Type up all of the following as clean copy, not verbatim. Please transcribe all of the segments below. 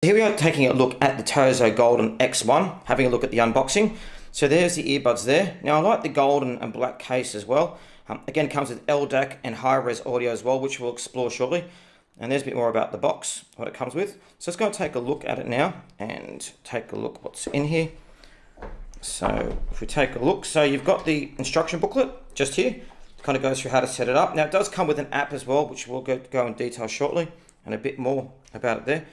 Here we are taking a look at the Tozo Golden X1, having a look at the unboxing. So there's the earbuds there. Now I like the golden and black case as well. Again, it comes with LDAC and high-res audio as well, which we'll explore shortly. And there's a bit more about the box, what it comes with. So let's go and take a look at it now and take a look what's in here. So if we take a look, so you've got the instruction booklet just here. It kind of goes through how to set it up. Now it does come with an app as well, which we'll go in detail shortly, and a bit more about it there.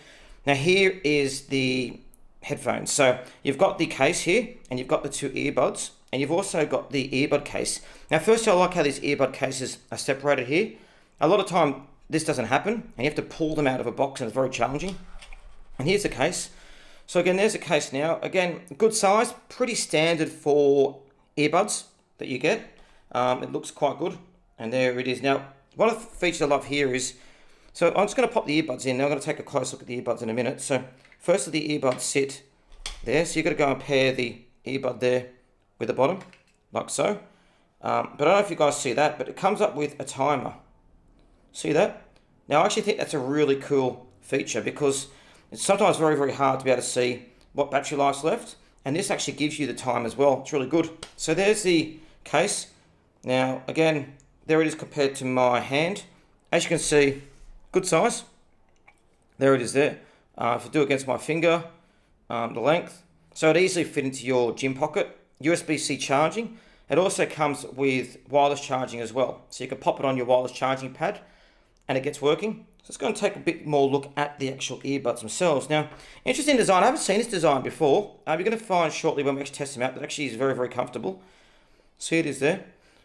Now here is the headphones. So you've got the case here, and you've got the two earbuds, and you've also got the earbud case. Now first, I like how these earbud cases are separated here. A lot of time this doesn't happen, and you have to pull them out of a box, and it's very challenging. And here's the case. So again, there's a case now. Again, good size, pretty standard for earbuds that you get. It looks quite good, and there it is. Now, one of the features I love here is, so I'm just going to pop the earbuds in. Now I'm going to take a close look at the earbuds in a minute. So firstly, the earbuds sit there. So you've got to go and pair the earbud there with the bottom, like so. But I don't know if you guys see that, but it comes up with a timer. See that? Now I actually think that's a really cool feature because it's sometimes very, very hard to be able to see what battery life's left. And this actually gives you the time as well. It's really good. So there's the case. Now, again, there it is compared to my hand. As you can see, good size. There it is there. If I do it against my finger, the length. So it easily fit into your gym pocket. USB-C charging. It also comes with wireless charging as well. So you can pop it on your wireless charging pad and it gets working. So let's go and take a bit more look at the actual earbuds themselves. Now, interesting design. I haven't seen this design before. You're going to find shortly when we actually test them out that actually is very, very comfortable. See, it is there.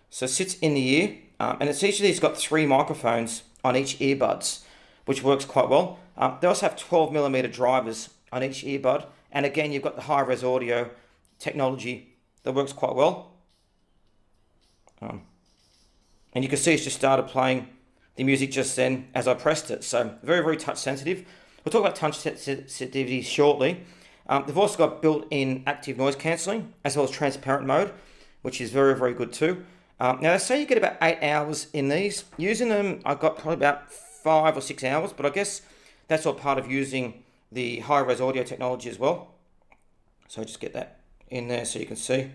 So it sits in the ear, and it's actually got 3 microphones on each earbuds, which works quite well. They also have 12mm drivers on each earbud, and again, you've got the high-res audio technology that works quite well. And you can see it's just started playing the music just then as I pressed it. So very, very touch sensitive. We'll talk about touch sensitivity shortly. They've also got built-in active noise cancelling as well as transparent mode, which is very, very good too. Now they say you get about 8 hours in these. Using them, I got probably about 5 or 6 hours, but I guess that's all part of using the high-res audio technology as well. So just get that in there so you can see.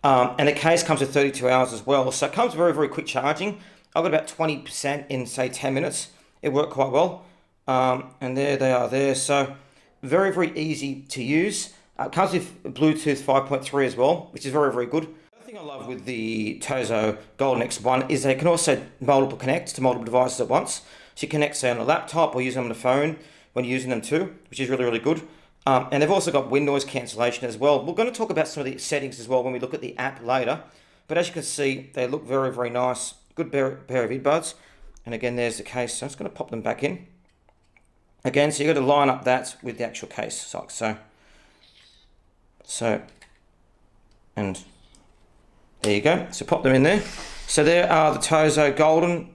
And the case comes with 32 hours as well. So it comes very, very quick charging. I've got about 20% in, say, 10 minutes. It worked quite well. And there they are there. So very, very easy to use. It comes with Bluetooth 5.3 as well, which is very, very good. The thing I love with the Tozo Golden X1 is they can also multiple connect to multiple devices at once. So you connect, say, on a laptop or use them on the phone when you're using them too, which is really, really good. And they've also got wind noise cancellation as well. We're going to talk about some of the settings as well when we look at the app later. But as you can see, they look very, very nice. Good pair of earbuds. And again, there's the case. So I'm just going to pop them back in. Again, so you've got to line up that with the actual case. So, and there you go. So pop them in there. So there are the Tozo Golden